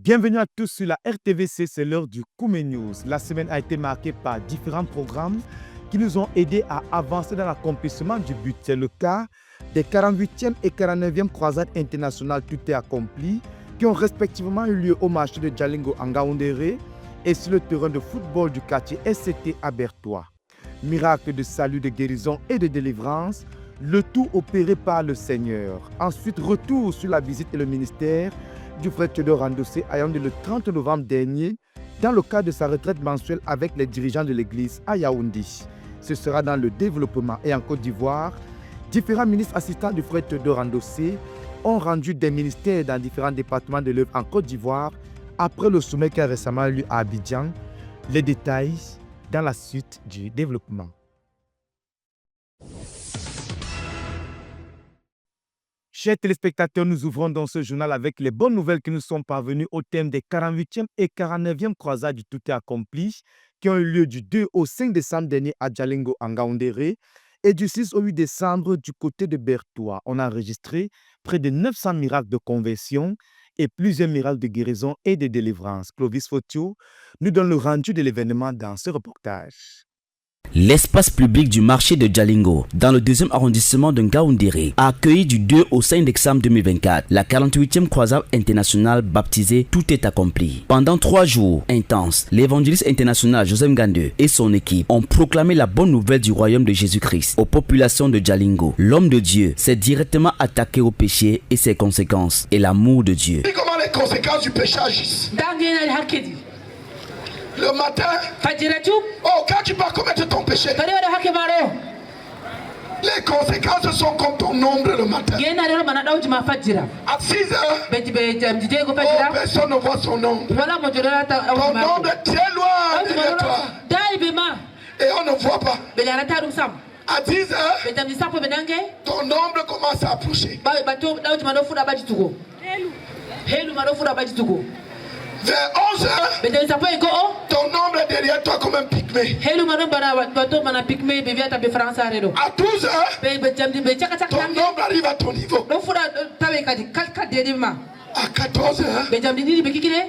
Bienvenue à tous sur la RTVC, c'est l'heure du Koumé News. La semaine a été marquée par différents programmes qui nous ont aidés à avancer dans l'accomplissement du but. C'est le cas des 48e et 49e croisades internationales Tout est accompli qui ont respectivement eu lieu au marché de Djalingo en Ngaoundéré et sur le terrain de football du quartier SCT à Bertois. Miracle de salut, de guérison et de délivrance, le tout opéré par le Seigneur. Ensuite, retour sur la visite et le ministère du frère Théodore Randossé ayant lieu le 30 novembre dernier dans le cadre de sa retraite mensuelle avec les dirigeants de l'église à Yaoundé. Ce sera dans le développement et en Côte d'Ivoire. Différents ministres assistants du frère Théodore Randossé ont rendu des ministères dans différents départements de l'œuvre en Côte d'Ivoire après le sommet qui a récemment eu lieu à Abidjan. Les détails dans la suite du développement. Chers téléspectateurs, nous ouvrons dans ce journal avec les bonnes nouvelles qui nous sont parvenues au thème des 48e et 49e croisades du Tout est accompli qui ont eu lieu du 2 au 5 décembre dernier à Djalingo en Ngaoundéré et du 6 au 8 décembre du côté de Bertois. On a enregistré près de 900 miracles de conversion et plusieurs miracles de guérison et de délivrance. Clovis Fotio nous donne le rendu de l'événement dans ce reportage. L'espace public du marché de Djalingo, dans le 2e arrondissement de Ngaoundéré, a accueilli du 2 au 5 décembre 2024 la 48e croisade internationale baptisée Tout est accompli. Pendant 3 jours intenses, l'évangéliste international Joseph Ngande et son équipe ont proclamé la bonne nouvelle du royaume de Jésus-Christ aux populations de Djalingo. L'homme de Dieu s'est directement attaqué au péché et ses conséquences et l'amour de Dieu. Comment les conséquences du péché agissent? Le matin, quand tu vas commettre ton péché, les conséquences sont comme ton nombre le matin. À 6 heures, personne ne voit son nombre. Ton nombre est très loin derrière toi. Et on ne voit pas. À 10 heures, ton nombre commence à approcher. Vers 11 heures, ton nombre est derrière toi comme un pygmée. À 12 heures, ton nombre arrive à ton niveau. À 14 heures,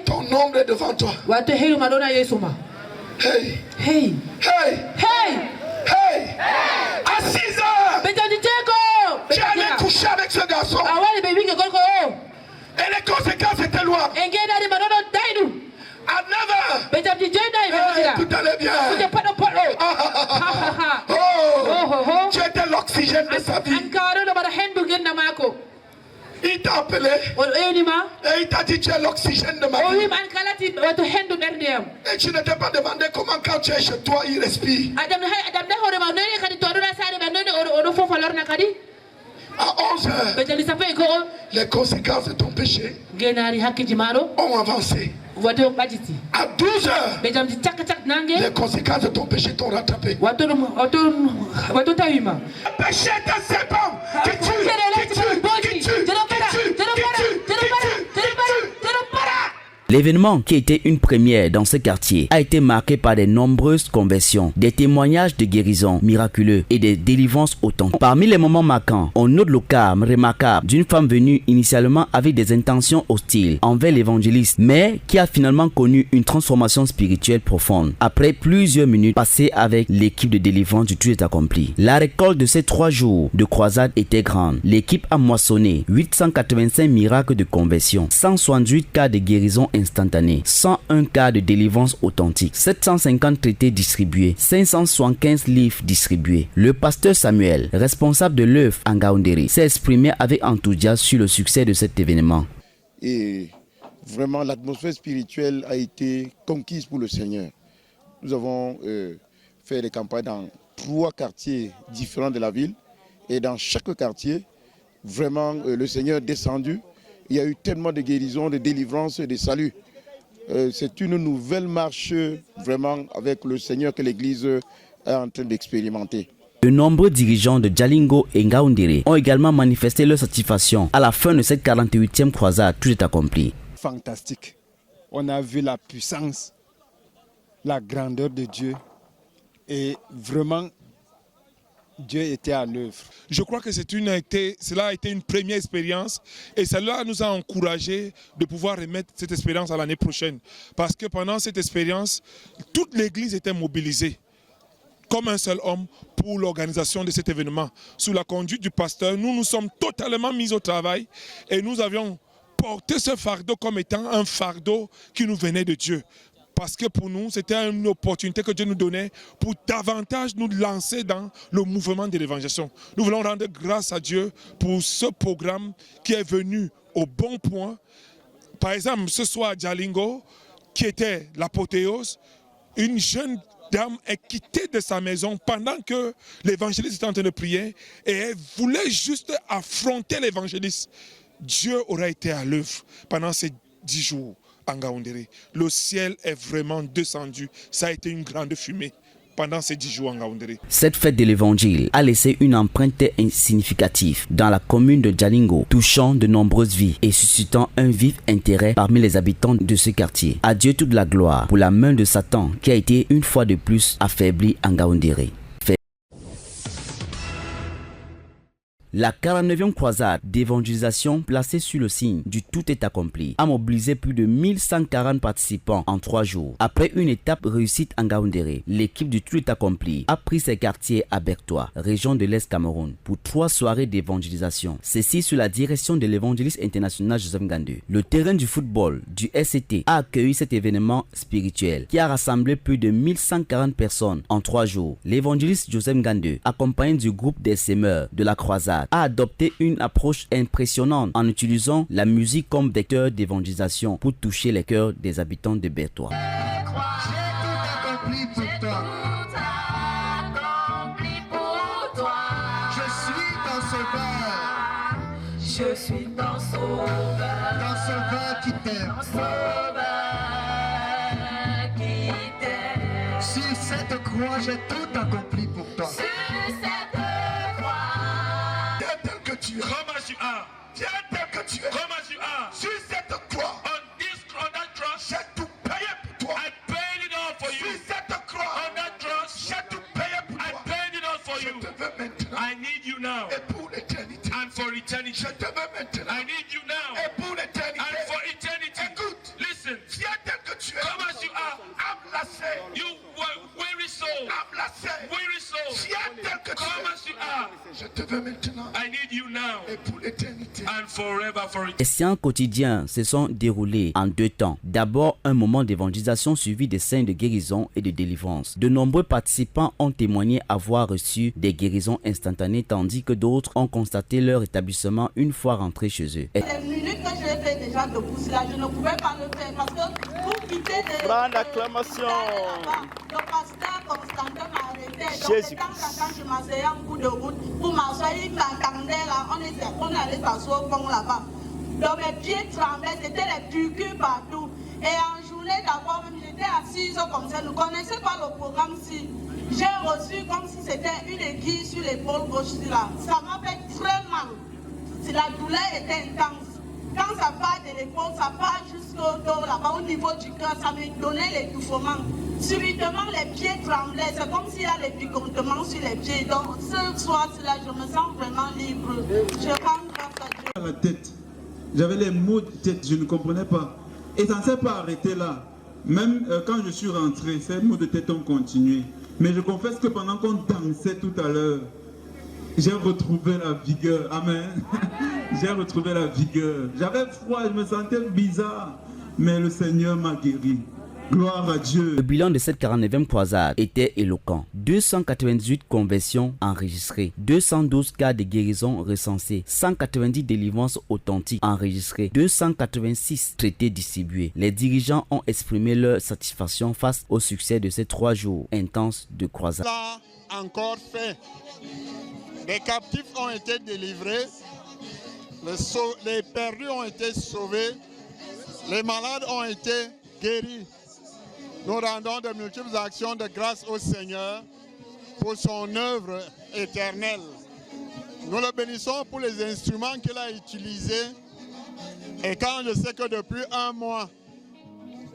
ton nombre est devant toi. Hey! Hey! Hey! Hey! À 6 heures, tu allais coucher avec ce garçon. Et les conséquences étaient loin. À 9 heures, tout allait bien. Tu étais l'oxygène de sa vie. Il t'a appelé et il t'a dit tu es l'oxygène de ma vie. Et tu ne t'es pas demandé comment quand tu es chez toi il respire. À 11 heures, les conséquences de ton péché ont avancé. À 12 heures, les conséquences de ton péché t'ont rattrapé. Le péché est un serpent qui tue. L'événement, qui était une première dans ce quartier, a été marqué par de nombreuses conversions, des témoignages de guérison miraculeux et des délivrances authentiques. Parmi les moments marquants, on note le cas remarquable d'une femme venue initialement avec des intentions hostiles envers l'évangéliste, mais qui a finalement connu une transformation spirituelle profonde après plusieurs minutes passées avec l'équipe de délivrance du Tout est accompli. La récolte de ces 3 jours de croisade était grande. L'équipe a moissonné 885 miracles de conversion, 168 cas de guérison instantané, 101 cas de délivrance authentique, 750 traités distribués, 575 livres distribués. Le pasteur Samuel, responsable de l'œuvre en Ngaoundéré, s'est exprimé avec enthousiasme sur le succès de cet événement. Et vraiment, l'atmosphère spirituelle a été conquise pour le Seigneur. Nous avons fait des campagnes dans 3 quartiers différents de la ville. Et dans chaque quartier, vraiment, le Seigneur est descendu. Il y a eu tellement de guérison, de délivrance et de salut. C'est une nouvelle marche vraiment avec le Seigneur que l'Église est en train d'expérimenter. De nombreux dirigeants de Djalingo et Ngaoundéré ont également manifesté leur satisfaction à la fin de cette 48e croisade. Tout est accompli. Fantastique. On a vu la puissance, la grandeur de Dieu et vraiment Dieu était à l'œuvre. Je crois que cela a été une première expérience et cela nous a encouragés de pouvoir remettre cette expérience à l'année prochaine. Parce que pendant cette expérience, toute l'Église était mobilisée comme un seul homme pour l'organisation de cet événement. Sous la conduite du pasteur, nous nous sommes totalement mis au travail et nous avions porté ce fardeau comme étant un fardeau qui nous venait de Dieu. Parce que pour nous, c'était une opportunité que Dieu nous donnait pour davantage nous lancer dans le mouvement de l'évangélisation. Nous voulons rendre grâce à Dieu pour ce programme qui est venu au bon point. Par exemple, ce soir à Jalingo, qui était l'apothéose, une jeune dame est quittée de sa maison pendant que l'évangéliste était en train de prier et elle voulait juste affronter l'évangéliste. Dieu aura été à l'œuvre pendant ces 10 jours. Le ciel est vraiment descendu. Ça a été une grande fumée pendant ces 10 jours en Ngaoundéré. Cette fête de l'évangile a laissé une empreinte significative dans la commune de Jalingo, touchant de nombreuses vies et suscitant un vif intérêt parmi les habitants de ce quartier. À Dieu toute la gloire pour la main de Satan qui a été une fois de plus affaiblie en Ngaoundéré. La 49e croisade d'évangélisation placée sur le signe du tout est accompli a mobilisé plus de 1140 participants en 3 jours. Après une étape réussite en Ngaoundéré, l'équipe du tout est accompli a pris ses quartiers à Bertois, région de l'Est Cameroun, pour 3 soirées d'évangélisation. Ceci sous la direction de l'évangéliste international Joseph Ngandou. Le terrain du football du SCT a accueilli cet événement spirituel qui a rassemblé plus de 1140 personnes en 3 jours. L'évangéliste Joseph Ngandou, accompagné du groupe des Semeurs de la croisade, a adopté une approche impressionnante en utilisant la musique comme vecteur d'évangélisation pour toucher les cœurs des habitants de Bertois. Je suis ton sauveur qui t'aime. Sur cette croix, j'ai tout accompli pour toi. Comme tu as, viens tel que tu es, comme tu as, sur cette croix, on that cross, j'ai tout payé pour toi. I paid it all for you. Sur cette croix, on that cross, j'ai tout payé pour toi. I paid it all for you. Je te veux maintenant. I need you now. Et pour l'éternité. And for eternity. Je te veux maintenant. I need you now. Et pour l'éternité. And for eternity. Écoute, listen. Viens tel que tu es. Come as you are. I'm lassé. You weary soul. I'm lassé. Weary soul. Viens tel que tu es. Come as you are. Je te veux maintenant. I need you now. Et pour l'éternité. And forever for eternity. Les séances quotidiennes se sont déroulées en 2 temps. D'abord, un moment d'évangélisation suivi des signes de guérison et de délivrance. De nombreux participants ont témoigné avoir reçu des guérisons instantanées, tandis que d'autres ont constaté leur établissement une fois rentrés chez eux. Les minutes que j'ai fait déjà de pousser là, je ne pouvais pas le faire parce que pour quitter Grande acclamation. Le pasteur Constantin m'a arrêté. Donc c'est quand je m'asseyais en cours de route pour m'asseoir, il m'attendait là, on allait s'asseoir au fond là-bas. Donc mes pieds tremblaient, c'était les piqûres partout. Et en journée d'abord, même j'étais assise comme ça, je ne connaissais pas le programme-ci. J'ai reçu comme si c'était une aiguille sur l'épaule gauche là. Ça m'a fait très mal. La douleur était intense. Quand ça part de l'épaule, ça part jusqu'au dos là-bas, au niveau du cœur, ça me donnait l'étouffement. Subitement, les pieds tremblaient. C'est comme s'il y a des picotements sur les pieds. Donc ce soir-là, je me sens vraiment libre. Je rends grâce à Dieu. La tête. J'avais les maux de tête, je ne comprenais pas. Et ça ne s'est pas arrêté là. Même quand je suis rentré, ces maux de tête ont continué. Mais je confesse que pendant qu'on dansait tout à l'heure, j'ai retrouvé la vigueur. Amen. J'ai retrouvé la vigueur. J'avais froid, je me sentais bizarre. Mais le Seigneur m'a guéri. Gloire à Dieu. Le bilan de cette 49e croisade était éloquent. 298 conversions enregistrées, 212 cas de guérison recensés, 190 délivrances authentiques enregistrées, 286 traités distribués. Les dirigeants ont exprimé leur satisfaction face au succès de ces 3 jours intenses de croisade. Encore fait. Les captifs ont été délivrés, les perdus ont été sauvés, les malades ont été guéris. Nous rendons de multiples actions de grâce au Seigneur pour son œuvre éternelle. Nous le bénissons pour les instruments qu'il a utilisés. Et quand je sais que depuis 1 mois,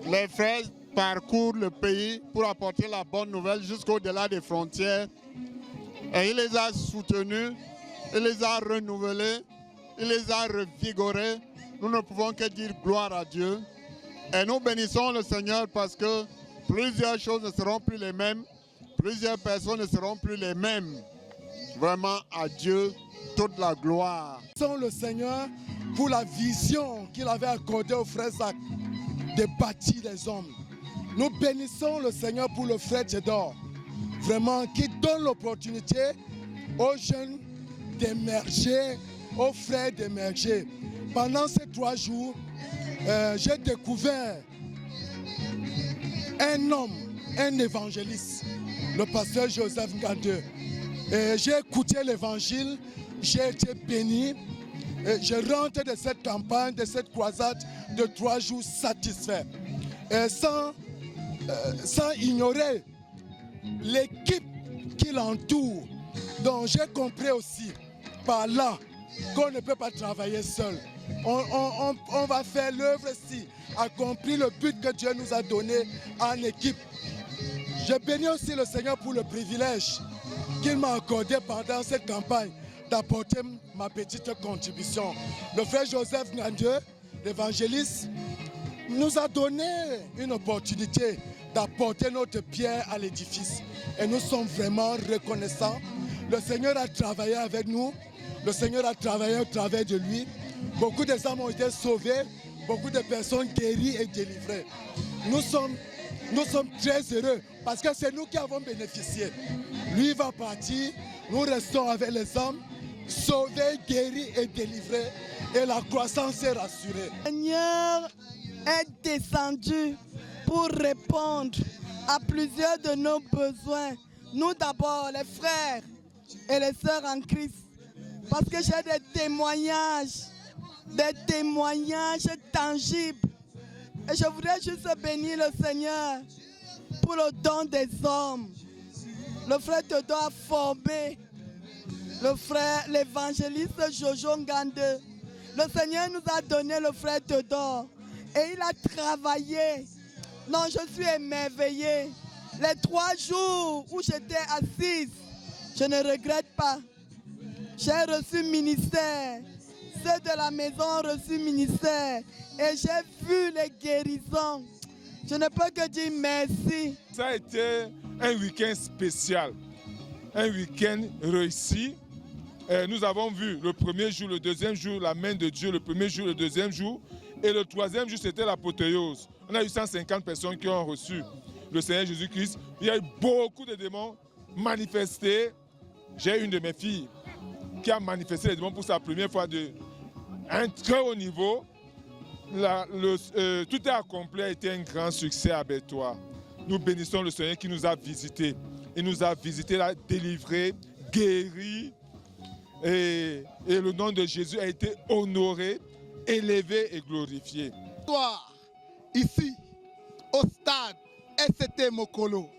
les frères parcourent le pays pour apporter la bonne nouvelle jusqu'au-delà des frontières, Et il les a soutenus, il les a renouvelés, il les a revigorés. Nous ne pouvons que dire gloire à Dieu. Et nous bénissons le Seigneur parce que plusieurs choses ne seront plus les mêmes, plusieurs personnes ne seront plus les mêmes. Vraiment, à Dieu, toute la gloire. Nous bénissons le Seigneur pour la vision qu'il avait accordée au frère Zach de bâtir les hommes. Nous bénissons le Seigneur pour le frère Jedor, vraiment qui donne l'opportunité aux jeunes d'émerger, aux frères d'émerger. Pendant ces 3 jours, j'ai découvert un homme, un évangéliste, le pasteur Joseph Ngandeu. J'ai écouté l'évangile, j'ai été béni. Je rentre de cette campagne, de cette croisade de 3 jours satisfait. Sans ignorer l'équipe qui l'entoure. Donc j'ai compris aussi par là qu'on ne peut pas travailler seul. On va faire l'œuvre si, accomplir le but que Dieu nous a donné en équipe. Je bénis aussi le Seigneur pour le privilège qu'il m'a accordé pendant cette campagne d'apporter ma petite contribution. Le frère Joseph Ngandeu, l'évangéliste, nous a donné une opportunité d'apporter notre pierre à l'édifice. Et nous sommes vraiment reconnaissants. Le Seigneur a travaillé avec nous. Le Seigneur a travaillé au travers de lui. Beaucoup des âmes ont été sauvées. Beaucoup de personnes guéries et délivrées. Nous sommes très heureux parce que c'est nous qui avons bénéficié. Lui va partir. Nous restons avec les hommes, sauvés, guéris et délivrés. Et la croissance est rassurée. Le Seigneur est descendu pour répondre à plusieurs de nos besoins. Nous d'abord, les frères et les sœurs en Christ. Parce que j'ai des témoignages tangibles. Et je voudrais juste bénir le Seigneur pour le don des hommes. Le frère Tedo a formé le frère, l'évangéliste Jojo Ngandeu. Le Seigneur nous a donné le frère Tedo et il a travaillé. Non, je suis émerveillée. Les 3 jours où j'étais assise, je ne regrette pas. J'ai reçu ministère. Ceux de la maison ont reçu ministère. Et j'ai vu les guérisons. Je ne peux que dire merci. Ça a été un week-end spécial. Un week-end réussi. Nous avons vu le premier jour, le deuxième jour, la main de Dieu, le premier jour, le deuxième jour. Et le troisième jour, c'était l'apothéose. On a eu 150 personnes qui ont reçu le Seigneur Jésus-Christ. Il y a eu beaucoup de démons manifestés. J'ai une de mes filles qui a manifesté les démons pour sa première fois de un très haut niveau. Tout est accompli, a été un grand succès à Bertois. Nous bénissons le Seigneur qui nous a visités. Il nous a visités, l'a délivré, guéri. Et le nom de Jésus a été honoré, élevé et glorifié. Ici, au stade ST Mokolo,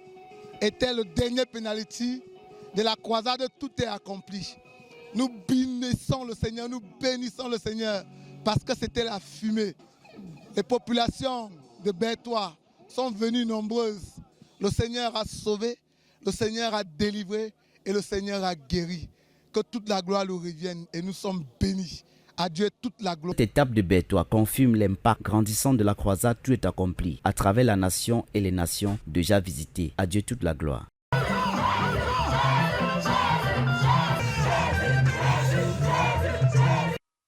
était le dernier penalty de la croisade. Tout est accompli. Nous bénissons le Seigneur, nous bénissons le Seigneur parce que c'était la fumée. Les populations de Bertois sont venues nombreuses. Le Seigneur a sauvé, le Seigneur a délivré et le Seigneur a guéri. Que toute la gloire lui revienne et nous sommes bénis. À Dieu toute la gloire. Cette étape de Bertois confirme l'impact grandissant de la croisade. Tout est accompli à travers la nation et les nations déjà visitées. À Dieu toute la gloire.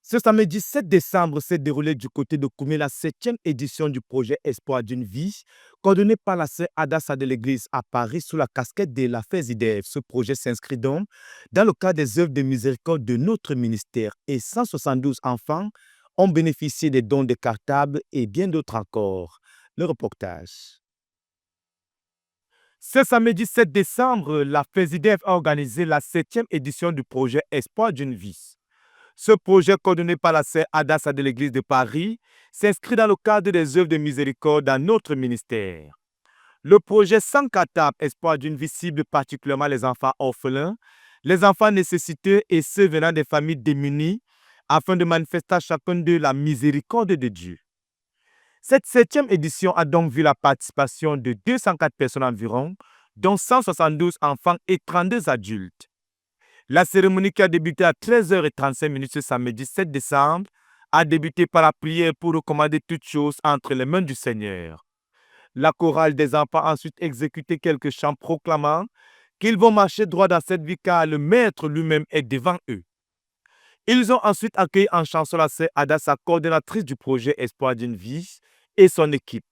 Ce samedi 7 décembre s'est déroulée du côté de Koumé la 7e édition du projet Espoir d'une vie, coordonné par la sœur Adassa de l'Église à Paris sous la casquette de la FESIDEF. Ce projet s'inscrit donc dans le cadre des œuvres de miséricorde de notre ministère et 172 enfants ont bénéficié des dons de cartables et bien d'autres encore. Le reportage. Ce samedi 7 décembre, la FESIDEF a organisé la 7e édition du projet Espoir d'une vie. Ce projet, coordonné par la sœur Adassa de l'Église de Paris, s'inscrit dans le cadre des œuvres de miséricorde dans notre ministère. Le projet Sans cartable Espoir d'une vie cible particulièrement les enfants orphelins, les enfants nécessiteux et ceux venant des familles démunies, afin de manifester à chacun d'eux la miséricorde de Dieu. Cette 7e édition a donc vu la participation de 204 personnes environ, dont 172 enfants et 32 adultes. La cérémonie qui a débuté à 13h35 ce samedi 7 décembre a débuté par la prière pour recommander toutes choses entre les mains du Seigneur. La chorale des enfants a ensuite exécuté quelques chants proclamant qu'ils vont marcher droit dans cette vie car le Maître lui-même est devant eux. Ils ont ensuite accueilli en chanson la sœur Adassa, coordonnatrice du projet Espoir d'une vie, et son équipe.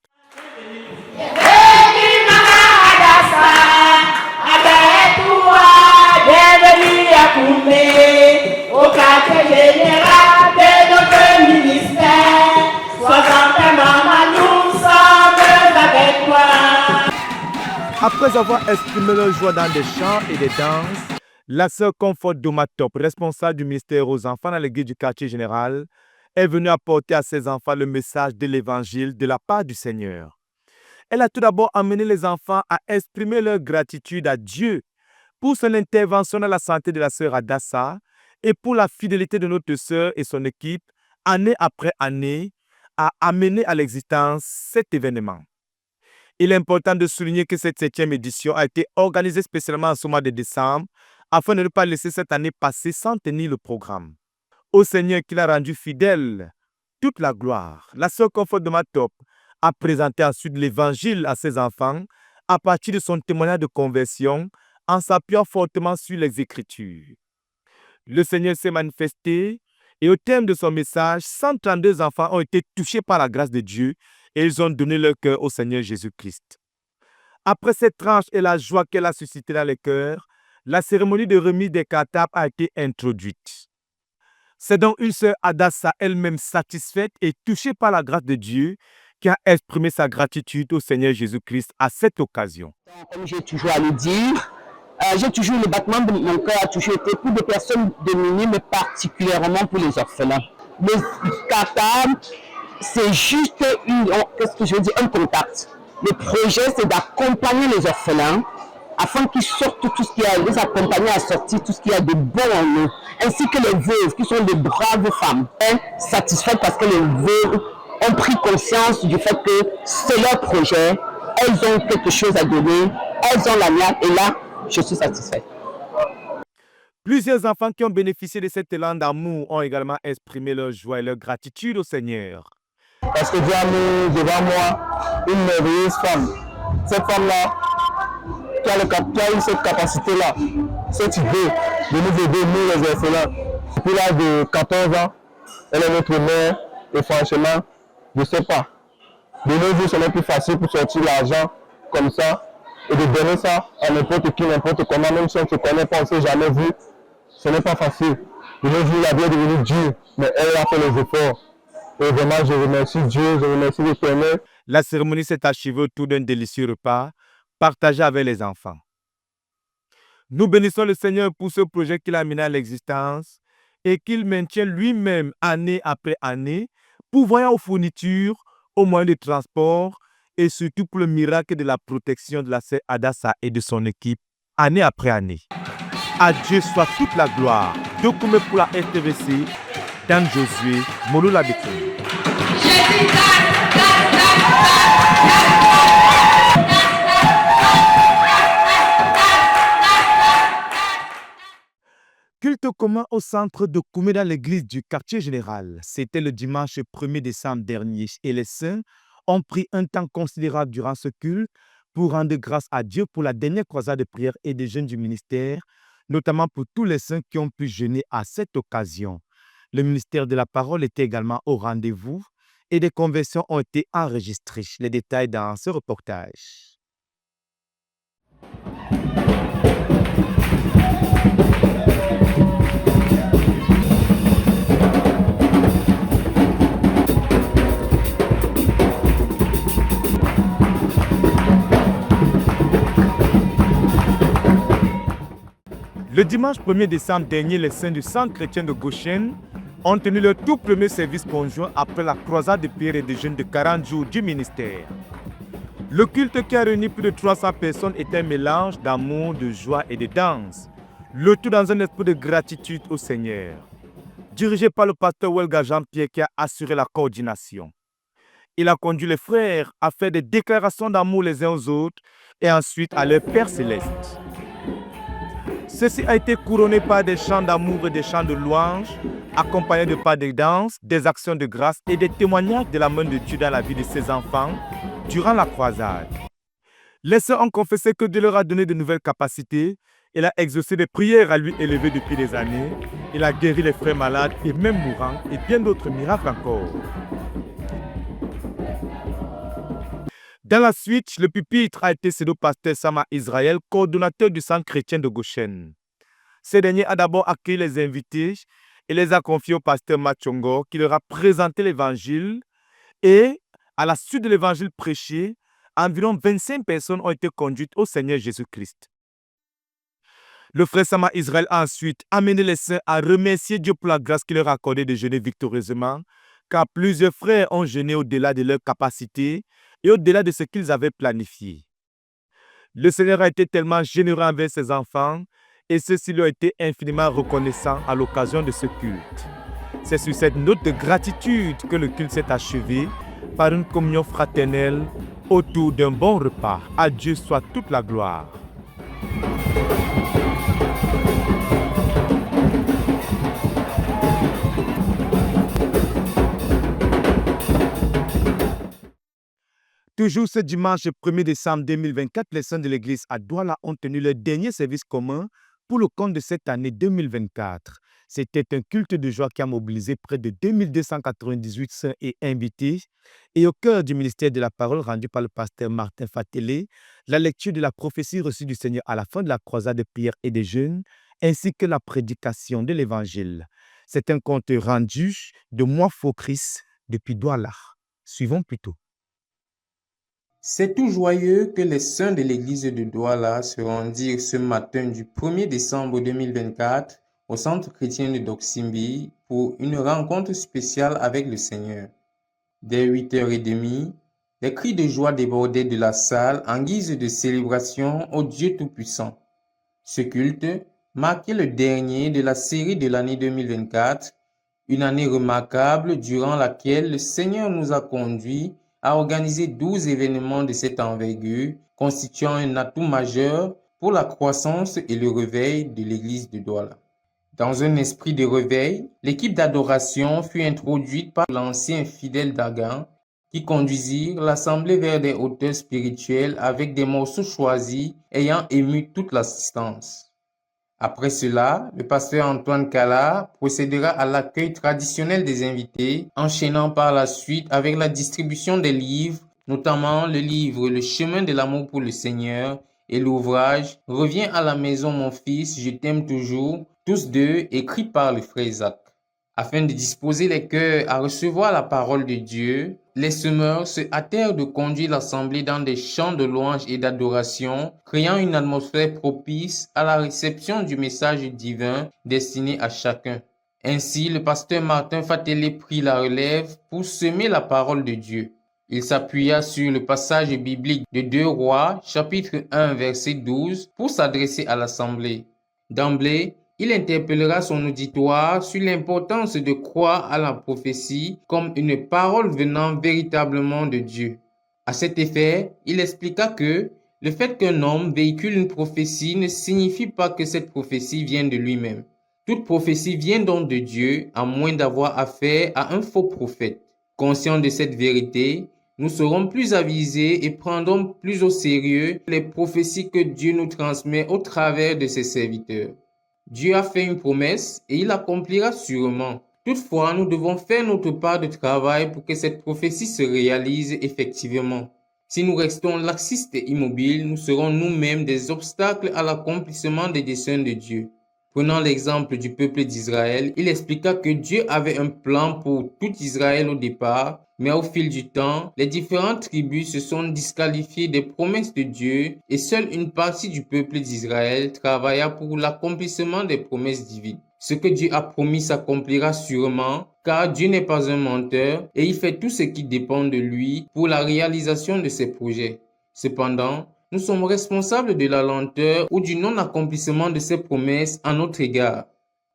Au quartier général de notre ministère, 60 mamans, nous sommes avec toi. Après avoir exprimé leur joie dans des chants et des danses, la sœur Comfort Domatop, responsable du ministère aux enfants dans l'église du quartier général, est venue apporter à ses enfants le message de l'évangile de la part du Seigneur. Elle a tout d'abord amené les enfants à exprimer leur gratitude à Dieu pour son intervention dans la santé de la sœur Adassa et pour la fidélité de notre sœur et son équipe, année après année, à amener à l'existence cet événement. Il est important de souligner que cette 7e édition a été organisée spécialement en ce mois de décembre afin de ne pas laisser cette année passer sans tenir le programme. Au Seigneur qui l'a rendu fidèle, toute la gloire. La sœur Comfort de Matop a présenté ensuite l'évangile à ses enfants à partir de son témoignage de conversion en s'appuyant fortement sur les Écritures. Le Seigneur s'est manifesté et au terme de son message, 132 enfants ont été touchés par la grâce de Dieu et ils ont donné leur cœur au Seigneur Jésus-Christ. Après cette tranche et la joie qu'elle a suscitée dans les cœurs, la cérémonie de remise des cartables a été introduite. C'est donc une sœur Adassa elle-même satisfaite et touchée par la grâce de Dieu qui a exprimé sa gratitude au Seigneur Jésus-Christ à cette occasion. Comme j'ai toujours à le dire, j'ai toujours le battement de mon cœur a toujours été pour des personnes démunies, mais particulièrement pour les orphelins. Le cartable, c'est juste un contact. Le projet, c'est d'accompagner les orphelins afin qu'ils sortent tout ce qu'il y a, les accompagner à sortir tout ce qu'il y a de bon en eux, ainsi que les veuves qui sont de braves femmes, satisfaites parce que les veuves ont pris conscience du fait que c'est leur projet, elles ont quelque chose à donner, elles ont la mienne, et là, je suis satisfaite. Plusieurs enfants qui ont bénéficié de cet élan d'amour ont également exprimé leur joie et leur gratitude au Seigneur. Parce que Dieu a mis devant moi une merveilleuse femme. Cette femme-là, qui a eu cette capacité-là, cette idée de nous aider, nous les orphelins. Depuis l'âge de 14 ans, elle est notre mère et franchement, je ne sais pas. De nos jours, ce n'est plus facile pour sortir l'argent comme ça et de donner ça à n'importe qui, n'importe comment, même si on ne se connaît pas, on ne s'est jamais vu. Ce n'est pas facile. De nos jours, la vie est devenue dure, mais elle a fait les efforts. Et vraiment, je remercie Dieu, je remercie l'Éternel. La cérémonie s'est achevée autour d'un délicieux repas partagé avec les enfants. Nous bénissons le Seigneur pour ce projet qu'il a amené à l'existence et qu'il maintient lui-même année après année, pourvoyant aux fournitures, aux moyens de transport et surtout pour le miracle de la protection de la sœur Adassa et de son équipe année après année. À Dieu soit toute la gloire. Dokume pour la RTVC, Dan Josué, Molo Labéton. Culte commun au centre de Koumé dans l'église du quartier général. C'était le dimanche 1er décembre dernier et les saints ont pris un temps considérable durant ce culte pour rendre grâce à Dieu pour la dernière croisade de prière et de jeûne du ministère, notamment pour tous les saints qui ont pu jeûner à cette occasion. Le ministère de la parole était également au rendez-vous et des conversions ont été enregistrées. Les détails dans ce reportage. Le dimanche 1er décembre dernier, les saints du centre chrétien de Goshen ont tenu leur tout premier service conjoint après la croisade de prière et de jeûne de 40 jours du ministère. Le culte qui a réuni plus de 300 personnes est un mélange d'amour, de joie et de danse, le tout dans un esprit de gratitude au Seigneur. Dirigé par le pasteur Welga Jean-Pierre qui a assuré la coordination. Il a conduit les frères à faire des déclarations d'amour les uns aux autres et ensuite à leur Père Céleste. Ceci a été couronné par des chants d'amour et des chants de louange, accompagnés de pas de danse, des actions de grâce et des témoignages de la main de Dieu dans la vie de ses enfants durant la croisade. Les sœurs ont confessé que Dieu leur a donné de nouvelles capacités. Il a exaucé des prières à lui élevées depuis des années. Il a guéri les frères malades et même mourants et bien d'autres miracles encore. Dans la suite, le pupitre a été cédé au pasteur Sama Israël, coordonnateur du centre chrétien de Goshen. Ce dernier a d'abord accueilli les invités et les a confiés au pasteur Machongo qui leur a présenté l'évangile. Et à la suite de l'évangile prêché, environ 25 personnes ont été conduites au Seigneur Jésus-Christ. Le frère Sama Israël a ensuite amené les saints à remercier Dieu pour la grâce qu'il leur a accordée de jeûner victorieusement, car plusieurs frères ont jeûné au-delà de leurs capacités et au-delà de ce qu'ils avaient planifié. Le Seigneur a été tellement généreux envers ses enfants et ceux-ci lui ont été infiniment reconnaissants à l'occasion de ce culte. C'est sur cette note de gratitude que le culte s'est achevé par une communion fraternelle autour d'un bon repas. À Dieu soit toute la gloire. Toujours ce dimanche 1er décembre 2024, les saints de l'église à Douala ont tenu leur dernier service commun pour le compte de cette année 2024. C'était un culte de joie qui a mobilisé près de 2298 saints et invités. Et au cœur du ministère de la parole rendu par le pasteur Martin Fatélé, la lecture de la prophétie reçue du Seigneur à la fin de la croisade de prière et de jeûne, ainsi que la prédication de l'évangile. C'est un compte rendu de moi, Focris, depuis Douala. Suivons plutôt. C'est tout joyeux que les saints de l'église de Douala se rendirent ce matin du 1er décembre 2024 au centre chrétien de Doksimbi pour une rencontre spéciale avec le Seigneur. Dès 8h30, les cris de joie débordaient de la salle en guise de célébration au Dieu Tout-Puissant. Ce culte marquait le dernier de la série de l'année 2024, une année remarquable durant laquelle le Seigneur nous a conduits a organisé 12 événements de cette envergure, constituant un atout majeur pour la croissance et le réveil de l'église de Douala. Dans un esprit de réveil, l'équipe d'adoration fut introduite par l'ancien fidèle d'Agan, qui conduisirent l'assemblée vers des hauteurs spirituelles avec des morceaux choisis ayant ému toute l'assistance. Après cela, le pasteur Antoine Kala procédera à l'accueil traditionnel des invités, enchaînant par la suite avec la distribution des livres, notamment le livre Le chemin de l'amour pour le Seigneur et l'ouvrage Reviens à la maison mon fils, je t'aime toujours, tous deux écrits par le frère Isaac. Afin de disposer les cœurs à recevoir la parole de Dieu, les semeurs se hâtèrent de conduire l'assemblée dans des chants de louange et d'adoration, créant une atmosphère propice à la réception du message divin destiné à chacun. Ainsi, le pasteur Martin Fatélé prit la relève pour semer la parole de Dieu. Il s'appuya sur le passage biblique de 2 Rois, chapitre 1, verset 12, pour s'adresser à l'assemblée. D'emblée, il interpellera son auditoire sur l'importance de croire à la prophétie comme une parole venant véritablement de Dieu. À cet effet, il expliqua que le fait qu'un homme véhicule une prophétie ne signifie pas que cette prophétie vient de lui-même. Toute prophétie vient donc de Dieu, à moins d'avoir affaire à un faux prophète. Conscients de cette vérité, nous serons plus avisés et prendrons plus au sérieux les prophéties que Dieu nous transmet au travers de ses serviteurs. Dieu a fait une promesse et il l'accomplira sûrement. Toutefois, nous devons faire notre part de travail pour que cette prophétie se réalise effectivement. Si nous restons laxistes et immobiles, nous serons nous-mêmes des obstacles à l'accomplissement des desseins de Dieu. Prenant l'exemple du peuple d'Israël, il expliqua que Dieu avait un plan pour tout Israël au départ, mais au fil du temps, les différentes tribus se sont disqualifiées des promesses de Dieu et seule une partie du peuple d'Israël travailla pour l'accomplissement des promesses divines. Ce que Dieu a promis s'accomplira sûrement, car Dieu n'est pas un menteur et il fait tout ce qui dépend de lui pour la réalisation de ses projets. Cependant, nous sommes responsables de la lenteur ou du non-accomplissement de ces promesses à notre égard.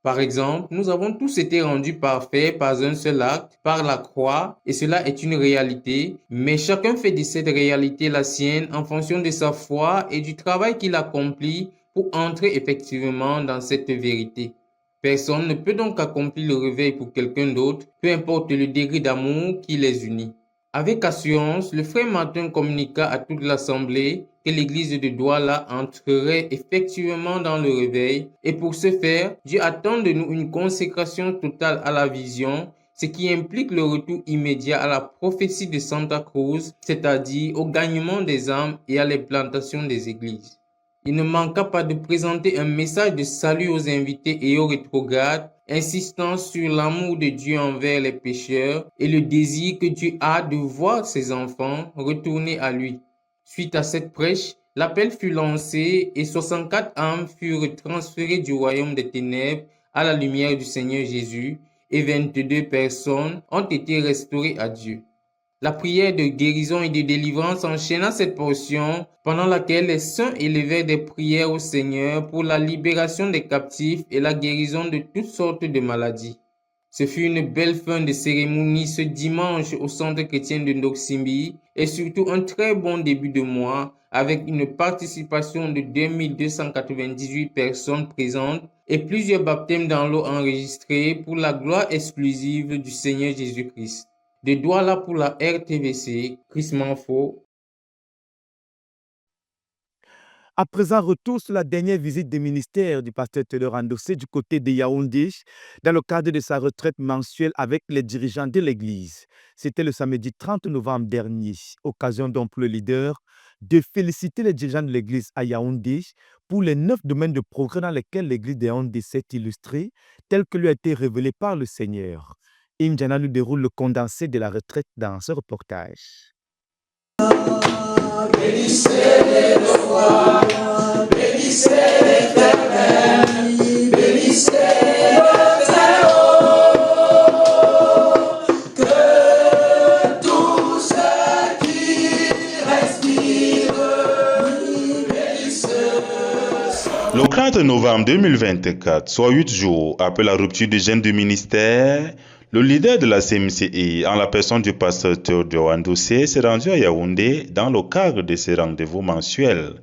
Par exemple, nous avons tous été rendus parfaits par un seul acte, par la croix, et cela est une réalité, mais chacun fait de cette réalité la sienne en fonction de sa foi et du travail qu'il accomplit pour entrer effectivement dans cette vérité. Personne ne peut donc accomplir le réveil pour quelqu'un d'autre, peu importe le degré d'amour qui les unit. Avec assurance, le frère Martin communiqua à toute l'assemblée que l'église de Douala entrerait effectivement dans le réveil, et pour ce faire, Dieu attend de nous une consécration totale à la vision, ce qui implique le retour immédiat à la prophétie de Santa Cruz, c'est-à-dire au gagnement des âmes et à l'implantation des églises. Il ne manqua pas de présenter un message de salut aux invités et aux rétrogrades, insistant sur l'amour de Dieu envers les pécheurs et le désir que Dieu a de voir ses enfants retourner à lui. Suite à cette prêche, l'appel fut lancé et 64 âmes furent transférées du royaume des ténèbres à la lumière du Seigneur Jésus et 22 personnes ont été restaurées à Dieu. La prière de guérison et de délivrance enchaîna cette portion pendant laquelle les saints élevèrent des prières au Seigneur pour la libération des captifs et la guérison de toutes sortes de maladies. Ce fut une belle fin de cérémonie ce dimanche au centre chrétien de Ndoksimbi et surtout un très bon début de mois avec une participation de 2298 personnes présentes et plusieurs baptêmes dans l'eau enregistrés pour la gloire exclusive du Seigneur Jésus-Christ. De Douala pour la RTVC, Chris Manfo. À présent, retour sur la dernière visite des ministères du pasteur Théodore Andossé du côté de Yaoundé dans le cadre de sa retraite mensuelle avec les dirigeants de l'Église. C'était le samedi 30 novembre dernier, occasion donc pour le leader de féliciter les dirigeants de l'Église à Yaoundé pour les 9 domaines de progrès dans lesquels l'Église de Yaoundé s'est illustrée, tel que lui a été révélé par le Seigneur. Imjana nous déroule le condensé de la retraite dans ce reportage. Bénissez le roi, bénissez l'Éternel, bénissez le Très-Haut, que tous ceux qui respirent bénissent. Le 30 novembre 2024, soit 8 jours après la rupture du gène du ministère, le leader de la CMCI, en la personne du pasteur Théodore Andossé, s'est rendu à Yaoundé dans le cadre de ses rendez-vous mensuels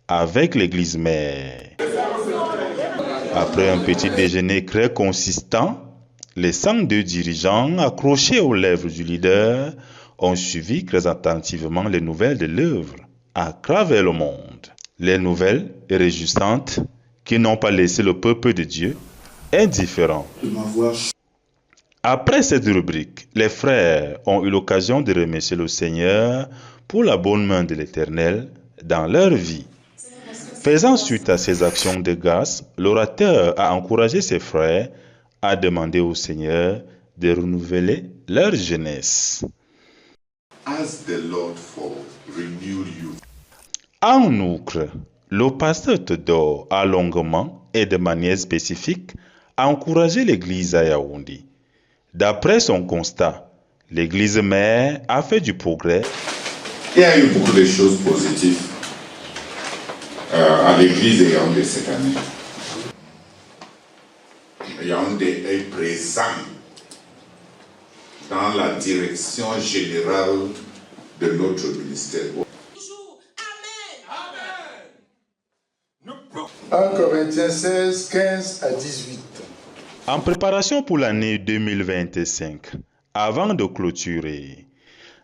avec l'église mère. Après un petit déjeuner très consistant, les 102 dirigeants accrochés aux lèvres du leader ont suivi très attentivement les nouvelles de l'œuvre à travers le monde. Les nouvelles réjouissantes qui n'ont pas laissé le peuple de Dieu indifférent. Après cette rubrique, les frères ont eu l'occasion de remercier le Seigneur pour la bonne main de l'Éternel dans leur vie. Faisant suite à ces actions de grâce, l'orateur a encouragé ses frères à demander au Seigneur de renouveler leur jeunesse. Ask the Lord for renewed youth. En outre, le pasteur Théodore a longuement et de manière spécifique encouragé l'église à Yaoundé. D'après son constat, l'église mère a fait du progrès. Il y a eu beaucoup de choses positives à l'église de Yaoundé cette année. Yaoundé est présent dans la direction générale de notre ministère. 1 Corinthiens 16, 15 à 18. En préparation pour l'année 2025, avant de clôturer,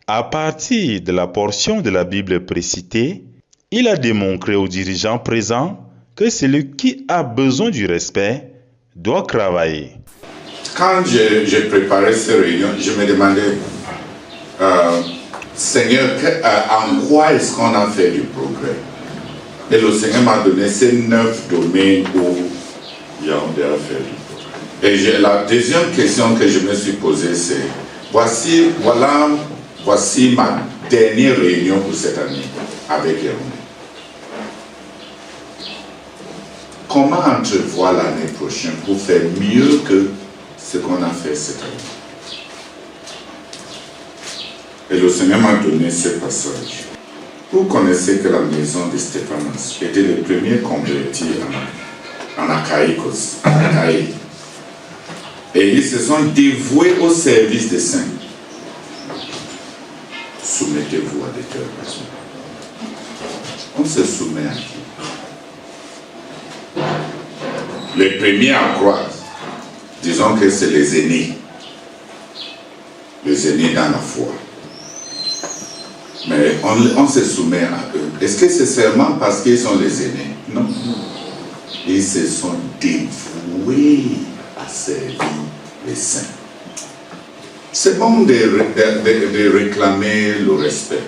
à partir de la portion de la Bible précitée, il a démontré aux dirigeants présents que celui qui a besoin du respect doit travailler. Quand j'ai préparé ces réunions, je me demandais, Seigneur, en quoi est-ce qu'on a fait du progrès? Et le Seigneur m'a donné ces 9 domaines où Yaoundé a fait du progrès. Et la deuxième question que je me suis posée, c'est, voici ma dernière réunion pour cette année avec Yaoundé. Comment entrevoir l'année prochaine pour faire mieux que ce qu'on a fait cette année? Et le Seigneur m'a donné ce passage. Vous connaissez que la maison de Stéphanos était le premier converti en Achaïkos, en Achaïe. Et ils se sont dévoués au service des saints. Soumettez-vous à des cœurs raisonnables. On se soumet à qui? Les premiers à croire, disons que c'est les aînés dans la foi. Mais on se soumet à eux. Est-ce que c'est seulement parce qu'ils sont les aînés? Non. Ils se sont dévoués à servir les saints. C'est bon de réclamer le respect.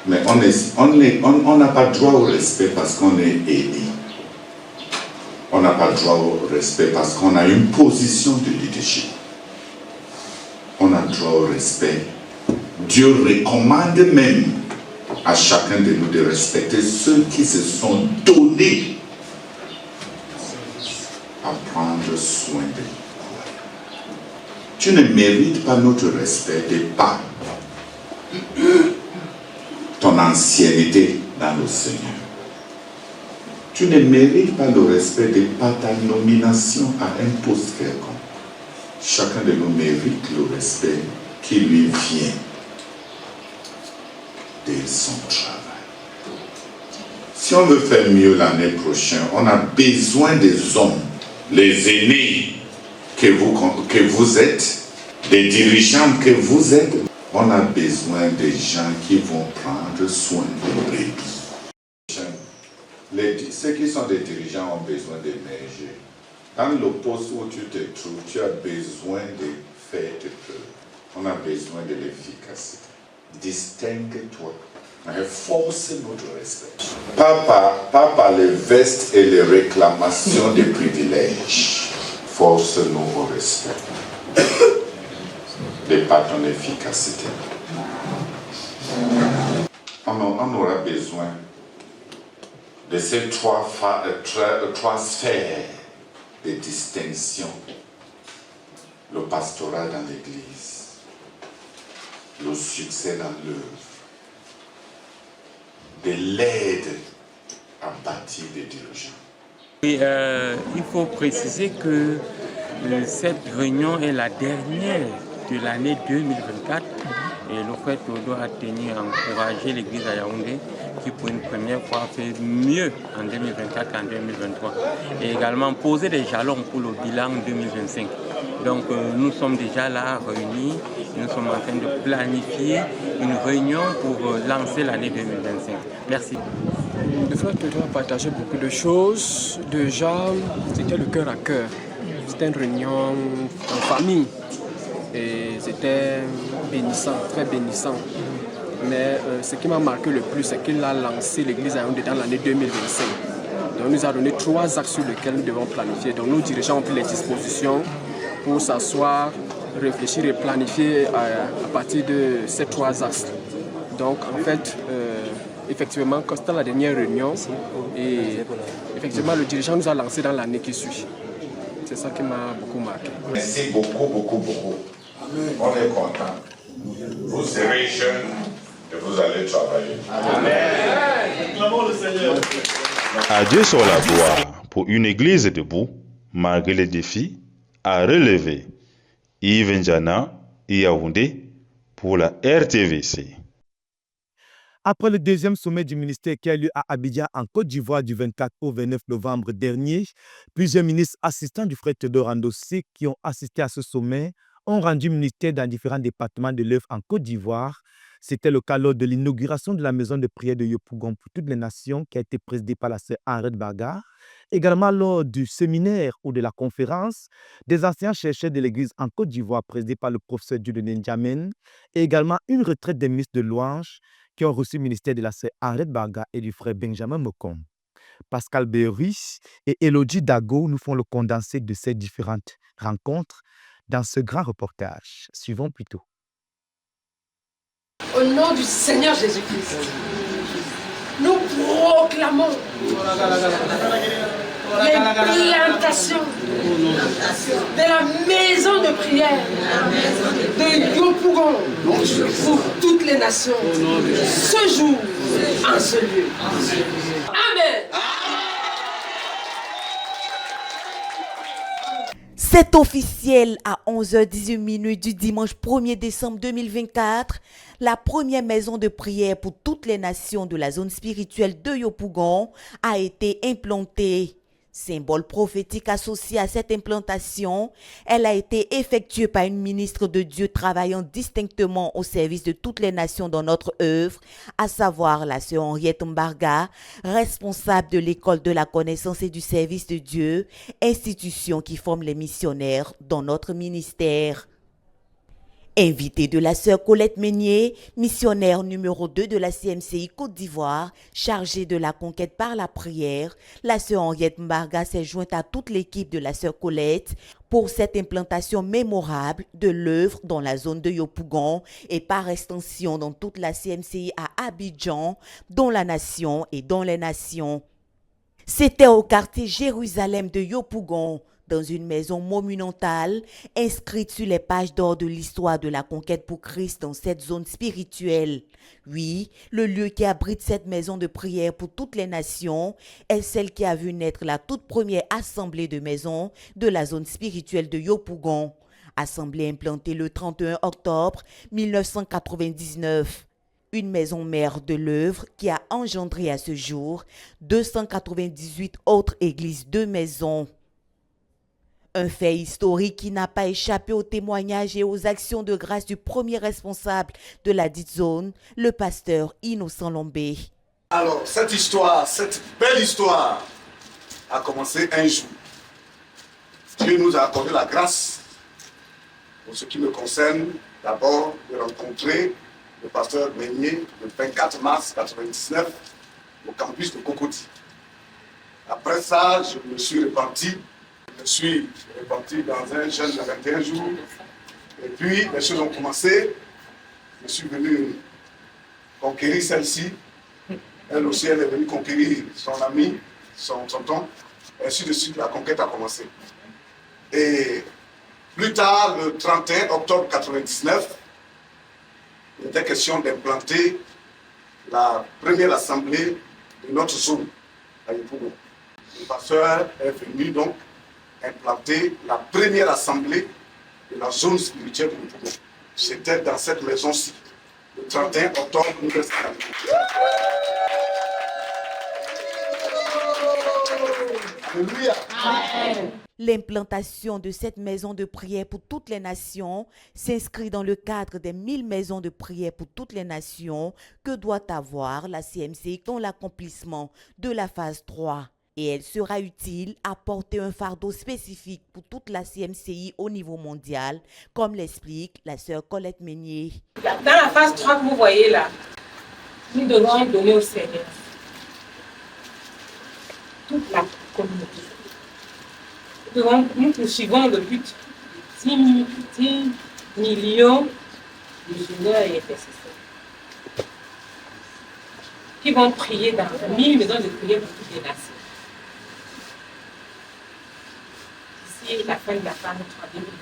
Mais on n'a pas droit au respect parce qu'on est aidé. On n'a pas droit au respect parce qu'on a une position de leadership. On a droit au respect. Dieu recommande même à chacun de nous de respecter ceux qui se sont donnés à prendre soin de nous. Tu ne mérites pas notre respect de par ton ancienneté dans le Seigneur. Tu ne mérites pas le respect de par ta nomination à un poste quelconque. Chacun de nous mérite le respect qui lui vient de son travail. Si on veut faire mieux l'année prochaine, on a besoin des hommes, les aînés que vous êtes, des dirigeants que vous êtes. On a besoin des gens qui vont prendre soin des brebis. Ceux qui sont des dirigeants ont besoin d'émerger. Dans le poste où tu te trouves, tu as besoin de faire tes preuves. On a besoin de l'efficacité. Distingue-toi. Force notre respect. Pas par les vestes et les réclamations des privilèges. Force-nous au respect. De par ton efficacité. On aura besoin de ces trois sphères de distinction. Le pastorat dans l'Église, le succès dans l'œuvre, de l'aide à bâtir des dirigeants. Et, il faut préciser que cette réunion est la dernière de l'année 2024 et le frère Théodore a tenu à encourager l'église à Yaoundé qui pour une première fois fait mieux en 2024 qu'en 2023 et également poser des jalons pour le bilan 2025. Donc nous sommes déjà là réunis, nous sommes en train de planifier une réunion pour lancer l'année 2025. Merci. Le frère Théodore a partagé beaucoup de choses. Déjà, c'était le cœur à cœur. C'était une réunion en famille. Et c'était bénissant, très bénissant. Mais ce qui m'a marqué le plus, c'est qu'il a lancé l'église à Yaoundé dans l'année 2025. Donc il nous a donné 3 axes sur lesquels nous devons planifier. Donc nos dirigeants ont pris les dispositions pour s'asseoir, réfléchir et planifier à partir de ces 3 axes. Donc en fait, effectivement, c'était la dernière réunion et effectivement le dirigeant nous a lancé dans l'année qui suit. C'est ça qui m'a beaucoup marqué. Merci beaucoup, beaucoup, beaucoup. On est content. Vous serez jeunes et vous allez travailler. Amen. Acclamons le Seigneur. À Dieu soit la gloire pour une église debout, malgré les défis, à relever. Yves N'Djana, Yaoundé, pour la RTVC. Après le deuxième sommet du ministère qui a lieu à Abidjan, en Côte d'Ivoire, du 24 au 29 novembre dernier, plusieurs ministres assistants du frère Théodore Andossé qui ont assisté à ce sommet ont rendu ministère dans différents départements de l'œuvre en Côte d'Ivoire. C'était le cas lors de l'inauguration de la maison de prière de Yopougon pour toutes les nations qui a été présidée par la sœur Henriette Baga. Également lors du séminaire ou de la conférence des anciens chercheurs de l'Église en Côte d'Ivoire présidée par le professeur Dieudonné N'Djamène. Et également une retraite des ministres de louange qui ont reçu le ministère de la sœur Henriette Baga et du frère Benjamin Mokon. Pascal Berry et Elodie Dago nous font le condensé de ces différentes rencontres dans ce grand reportage. Suivons plutôt. Au nom du Seigneur Jésus-Christ, nous proclamons l'implantation de la maison de prière de Yopougon pour toutes les nations, ce jour, en ce lieu. Amen. C'est officiel à 11h18 du dimanche 1er décembre 2024. La première maison de prière pour toutes les nations de la zone spirituelle de Yopougon a été implantée. Symbole prophétique associé à cette implantation, elle a été effectuée par une ministre de Dieu travaillant distinctement au service de toutes les nations dans notre œuvre, à savoir la sœur Henriette Mbarga, responsable de l'école de la connaissance et du service de Dieu, institution qui forme les missionnaires dans notre ministère. Invitée de la sœur Colette Meunier, missionnaire numéro 2 de la CMCI Côte d'Ivoire, chargée de la conquête par la prière, la sœur Henriette Mbarga s'est jointe à toute l'équipe de la sœur Colette pour cette implantation mémorable de l'œuvre dans la zone de Yopougon et par extension dans toute la CMCI à Abidjan, dans la nation et dans les nations. C'était au quartier Jérusalem de Yopougon, dans une maison monumentale, inscrite sur les pages d'or de l'histoire de la conquête pour Christ dans cette zone spirituelle. Oui, le lieu qui abrite cette maison de prière pour toutes les nations est celle qui a vu naître la toute première assemblée de maisons de la zone spirituelle de Yopougon. Assemblée implantée le 31 octobre 1999. Une maison mère de l'œuvre qui a engendré à ce jour 298 autres églises de maisons. Un fait historique qui n'a pas échappé aux témoignages et aux actions de grâce du premier responsable de la dite zone, le pasteur Innocent Lombé. Alors, cette histoire, cette belle histoire, a commencé un jour. Dieu nous a accordé la grâce, pour ce qui me concerne, d'abord de rencontrer le pasteur Meunier le 24 mars 1999 au campus de Cocody. Après ça, je me suis repenti. Je suis reparti dans un jeûne de 21 jours. Et puis, les choses ont commencé. Je suis venu conquérir celle-ci. Elle aussi, elle est venue conquérir son ami, son tonton. Et ainsi de suite, la conquête a commencé. Et plus tard, le 31 octobre 1999, il était question d'implanter la première assemblée de notre zone à Yopougon. Le pasteur est venu donc implanter la première assemblée de la zone spirituelle de Yopougon. C'était dans cette maison-ci, le 31 octobre 1999. Alléluia. L'implantation de cette maison de prière pour toutes les nations s'inscrit dans le cadre des 1000 maisons de prière pour toutes les nations que doit avoir la CMCI dans l'accomplissement de la phase 3. Et elle sera utile à porter un fardeau spécifique pour toute la CMCI au niveau mondial, comme l'explique la sœur Colette Meunier. Dans la phase 3 que vous voyez là, nous devons donner au Seigneur toute la communauté. Nous poursuivons le but 10 millions de jeûneurs et intercesseurs qui vont prier dans 1000 maisons de prière pour toutes les nations. D'ici la fin de la phase 3 2019.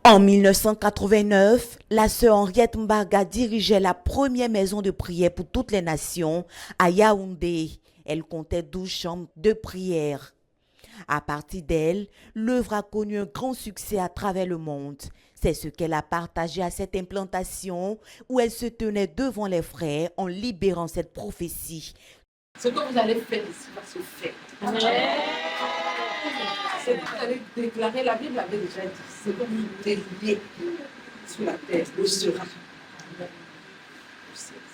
En 1989, la sœur Henriette Mbarga dirigeait la première maison de prière pour toutes les nations à Yaoundé. Elle comptait 12 chambres de prière. À partir d'elle, l'œuvre a connu un grand succès à travers le monde. C'est ce qu'elle a partagé à cette implantation où elle se tenait devant les frères en libérant cette prophétie. Ce que vous allez faire ici va se faire. Ce que vous allez déclarer, la Bible avait déjà dit, ce que vous liez sur la terre le sera.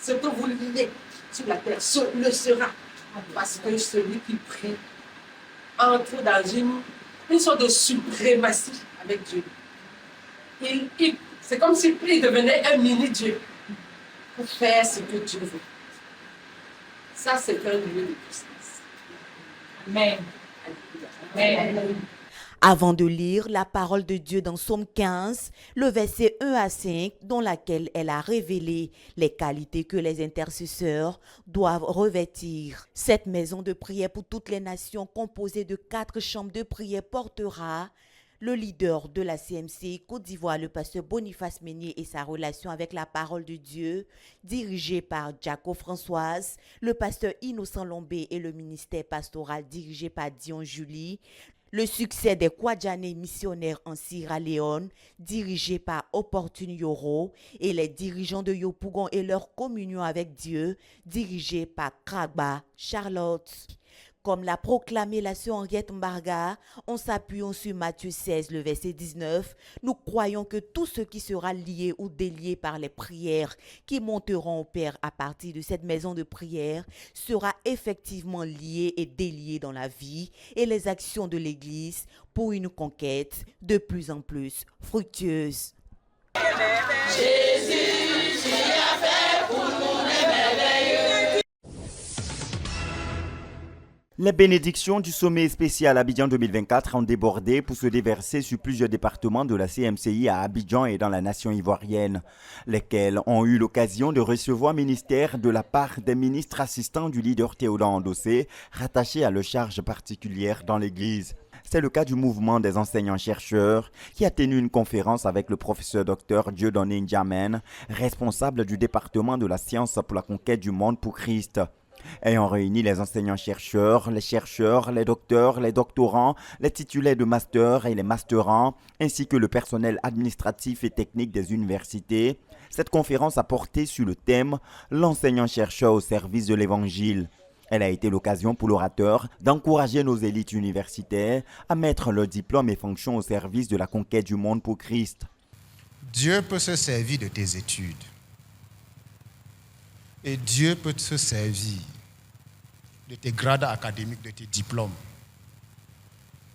Ce que vous liez sur la terre le sera. Parce que celui qui prie entre dans une sorte de suprématie avec Dieu. C'est comme s'il devenait un mini-Dieu pour faire ce que Dieu veut. Ça, c'est un lieu de puissance. Amen. Amen. Avant de lire la parole de Dieu dans Psaume 15, le verset 1 à 5, dans laquelle elle a révélé les qualités que les intercesseurs doivent revêtir. Cette maison de prière pour toutes les nations, composée de 4 chambres de prière, portera le leader de la CMCI Côte d'Ivoire, le pasteur Boniface Meunier, et sa relation avec la parole de Dieu, dirigé par Jaco Françoise, le pasteur Innocent Lombé et le ministère pastoral dirigé par Dion Julie, le succès des Kwadjane missionnaires en Sierra Leone, dirigés par Opportune Yoro, et les dirigeants de Yopougon et leur communion avec Dieu, dirigés par Kragba Charlotte. comme l'a proclamé la sœur Henriette Mbarga, en s'appuyant sur Matthieu 16, le verset 19, nous croyons que tout ce qui sera lié ou délié par les prières qui monteront au Père à partir de cette maison de prière sera effectivement lié et délié dans la vie et les actions de l'Église pour une conquête de plus en plus fructueuse. Jésus, tu as fait pour nous les merveilleux. Les bénédictions du sommet spécial Abidjan 2024 ont débordé pour se déverser sur plusieurs départements de la CMCI à Abidjan et dans la nation ivoirienne, lesquels ont eu l'occasion de recevoir ministère de la part des ministres assistants du leader Théodore Ndossé, rattachés à leur charge particulière dans l'Église. C'est le cas du mouvement des enseignants-chercheurs qui a tenu une conférence avec le professeur Dr Dieudonné N'Djamène, responsable du département de la science pour la conquête du monde pour Christ. Ayant réuni les enseignants-chercheurs, les docteurs, les doctorants, les titulaires de master et les masterants, ainsi que le personnel administratif et technique des universités, cette conférence a porté sur le thème « L'enseignant-chercheur au service de l'Évangile ». Elle a été l'occasion pour l'orateur d'encourager nos élites universitaires à mettre leurs diplômes et fonctions au service de la conquête du monde pour Christ. Dieu peut se servir de tes études. Et Dieu peut se servir de tes grades académiques, de tes diplômes.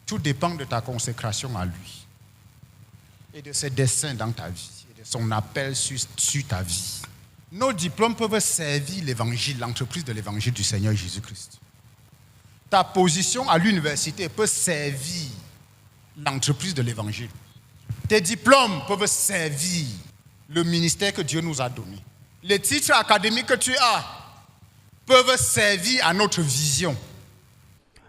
Tout dépend de ta consécration à lui et de ses desseins dans ta vie et de son appel sur ta vie. Nos diplômes peuvent servir l'évangile, l'entreprise de l'évangile du Seigneur Jésus-Christ. Ta position à l'université peut servir l'entreprise de l'évangile. Tes diplômes peuvent servir le ministère que Dieu nous a donné. Les titres académiques que tu as peuvent servir à notre vision.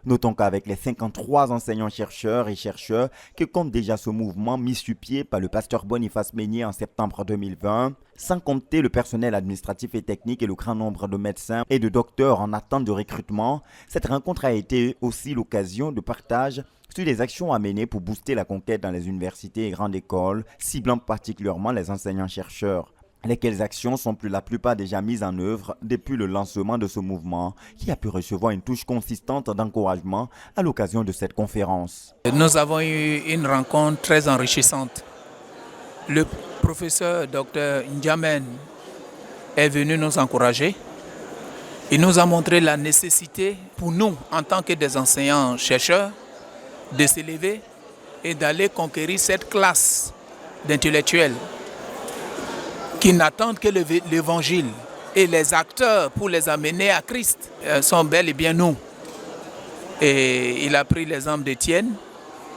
Notons qu'avec les 53 enseignants-chercheurs et chercheurs que compte déjà ce mouvement mis sur pied par le pasteur Boniface Meignier en septembre 2020, sans compter le personnel administratif et technique et le grand nombre de médecins et de docteurs en attente de recrutement, cette rencontre a été aussi l'occasion de partage sur les actions à mener pour booster la conquête dans les universités et grandes écoles, ciblant particulièrement les enseignants-chercheurs. Lesquelles actions sont pour la plupart déjà mises en œuvre depuis le lancement de ce mouvement qui a pu recevoir une touche consistante d'encouragement à l'occasion de cette conférence. Nous avons eu une rencontre très enrichissante. Le professeur Dr N'Djamène est venu nous encourager. Il nous a montré la nécessité pour nous, en tant que des enseignants-chercheurs, de s'élever et d'aller conquérir cette classe d'intellectuels qui n'attendent que l'évangile et les acteurs pour les amener à Christ sont bel et bien nous. Et il a pris l'exemple d'Étienne,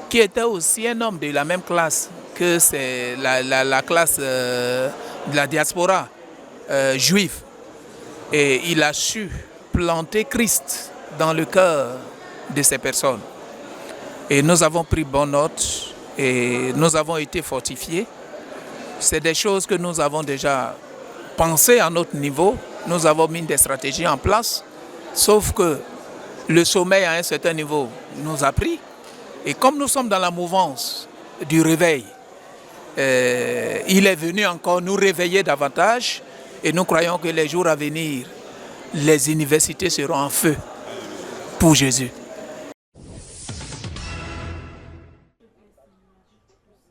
qui était aussi un homme de la même classe que c'est la classe de la diaspora juive. Et il a su planter Christ dans le cœur de ces personnes. Et nous avons pris bonne note et nous avons été fortifiés. C'est des choses que nous avons déjà pensées à notre niveau. Nous avons mis des stratégies en place. Sauf que le sommeil à un certain niveau nous a pris. Et comme nous sommes dans la mouvance du réveil, il est venu encore nous réveiller davantage. Et nous croyons que les jours à venir, les universités seront en feu pour Jésus.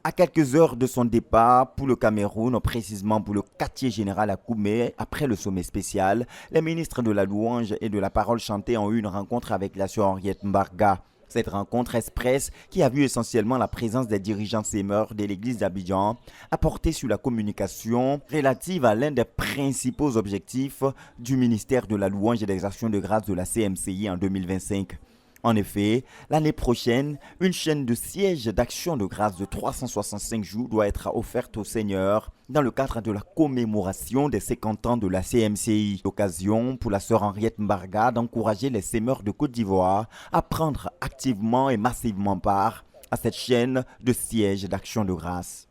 À quelques heures de son départ pour le Cameroun, précisément pour le quartier général à Koumé, après le sommet spécial, les ministres de la louange et de la parole chantée ont eu une rencontre avec la sœur Henriette Mbarga. Cette rencontre express, qui a vu essentiellement la présence des dirigeants sémeurs de l'église d'Abidjan, a porté sur la communication relative à l'un des principaux objectifs du ministère de la louange et des actions de grâce de la CMCI en 2025. En effet, l'année prochaine, une chaîne de sièges d'action de grâce de 365 jours doit être offerte au Seigneur dans le cadre de la commémoration des 50 ans de la CMCI. L'occasion pour la sœur Henriette Mbarga d'encourager les sémeurs de Côte d'Ivoire à prendre activement et massivement part à cette chaîne de sièges d'action de grâce.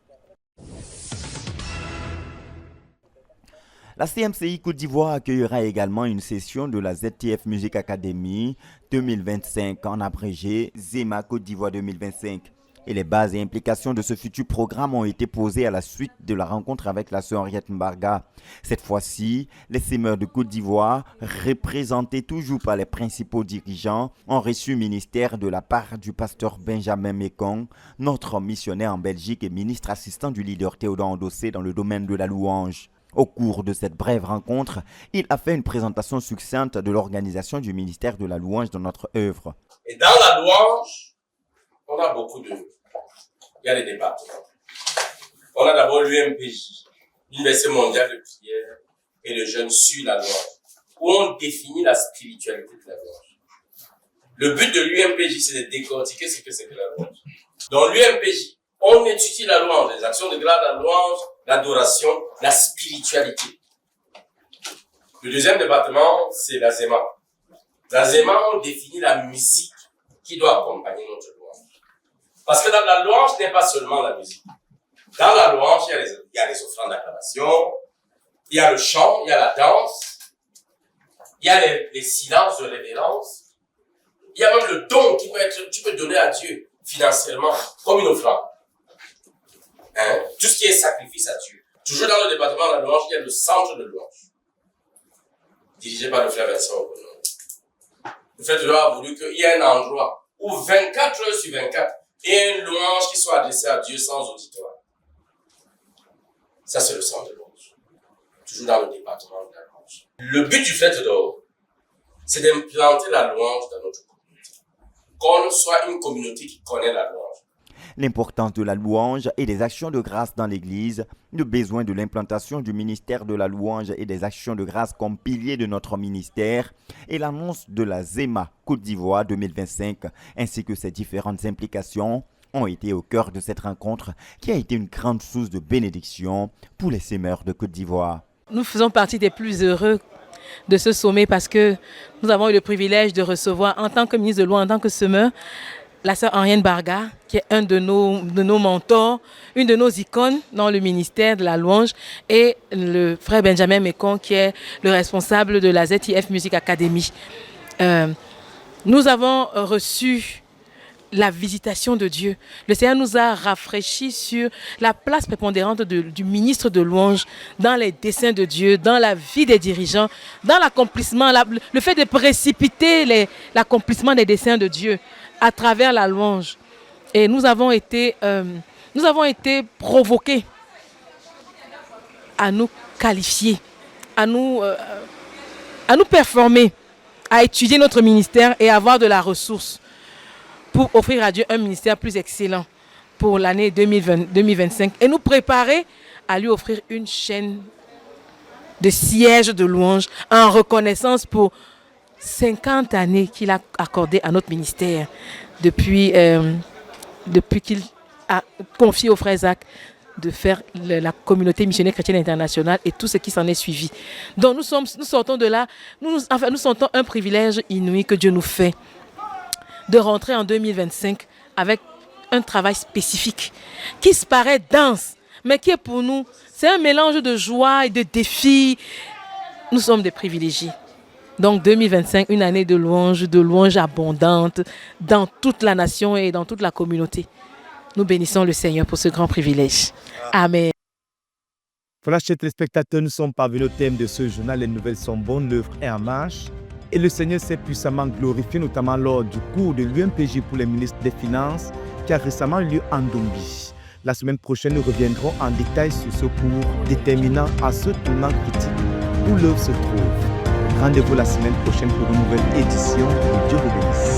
La CMCI Côte d'Ivoire accueillera également une session de la ZTF Music Academy 2025, en abrégé ZEMA Côte d'Ivoire 2025. Et les bases et implications de ce futur programme ont été posées à la suite de la rencontre avec la sœur Henriette Mbarga. Cette fois-ci, les Semeurs de Côte d'Ivoire, représentés toujours par les principaux dirigeants, ont reçu ministère de la part du pasteur Benjamin Mekong, notre missionnaire en Belgique et ministre assistant du leader Théodore Ndossé dans le domaine de la louange. Au cours de cette brève rencontre, il a fait une présentation succincte de l'organisation du ministère de la louange dans notre œuvre. Et dans la louange, on a beaucoup de... Il y a des départements. On a d'abord l'UMPJ, l'Université mondiale de prière et de jeunes sur la louange, où on définit la spiritualité de la louange. Le but de l'UMPJ, c'est de décortiquer ce que c'est que la louange. Dans l'UMPJ, on étudie la louange, les actions de grâce, la louange, l'adoration, la spiritualité. Le deuxième département, c'est la ZEMA. La ZEMA, on définit la musique qui doit accompagner notre louange. Parce que dans la louange, ce n'est pas seulement la musique. Dans la louange, il y a les offrandes d'acclamation, il y a le chant, il y a la danse, il y a les silences de révérence, il y a même le don tu peux donner à Dieu financièrement, comme une offrande. Tout ce qui est sacrifice à Dieu. Toujours dans le département de la louange, il y a le centre de louange, dirigé par le frère Vincent Okono. Le frère de l'Or a voulu qu'il y ait un endroit où 24 heures sur 24, il y ait une louange qui soit adressée à Dieu sans auditoire. Ça, c'est le centre de louange. Toujours dans le département de la louange. Le but du frère d'or, c'est d'implanter la louange dans notre communauté. Qu'on soit une communauté qui connaît la louange. L'importance de la louange et des actions de grâce dans l'Église, le besoin de l'implantation du ministère de la louange et des actions de grâce comme pilier de notre ministère et l'annonce de la ZEMA Côte d'Ivoire 2025 ainsi que ses différentes implications ont été au cœur de cette rencontre qui a été une grande source de bénédiction pour les Semeurs de Côte d'Ivoire. Nous faisons partie des plus heureux de ce sommet parce que nous avons eu le privilège de recevoir en tant que ministre de louange, en tant que semeur, la sœur Henriette Mbarga, qui est un de nos mentors, une de nos icônes dans le ministère de la louange, et le frère Benjamin Mekong, qui est le responsable de la ZIF Music Academy. Nous avons reçu la visitation de Dieu. Le Seigneur nous a rafraîchis sur la place prépondérante du ministre de louange dans les desseins de Dieu, dans la vie des dirigeants, dans l'accomplissement, le fait de précipiter l'accomplissement des desseins de Dieu à travers la louange. Et nous avons été provoqués à nous qualifier, à nous performer, à étudier notre ministère et avoir de la ressource pour offrir à Dieu un ministère plus excellent pour l'année 2025 et nous préparer à lui offrir une chaîne de sièges de louange en reconnaissance pour 50 années qu'il a accordé à notre ministère depuis qu'il a confié au frère Zach de faire la communauté missionnaire chrétienne internationale et tout ce qui s'en est suivi. Donc nous sortons de là, nous sentons un privilège inouï que Dieu nous fait de rentrer en 2025 avec un travail spécifique qui se paraît dense, mais qui est pour nous, c'est un mélange de joie et de défis. Nous sommes des privilégiés. Donc 2025, une année de louange abondante dans toute la nation et dans toute la communauté. Nous bénissons le Seigneur pour ce grand privilège. Amen. Voilà, chers téléspectateurs, nous sommes parvenus au thème de ce journal. Les nouvelles sont bonnes, l'œuvre est en marche. Et le Seigneur s'est puissamment glorifié, notamment lors du cours de l'UMPJ pour les ministres des Finances qui a récemment eu lieu en Dombi. La semaine prochaine, nous reviendrons en détail sur ce cours déterminant à ce tournant critique où l'œuvre se trouve. Rendez-vous la semaine prochaine pour une nouvelle édition. Dieu vous bénisse.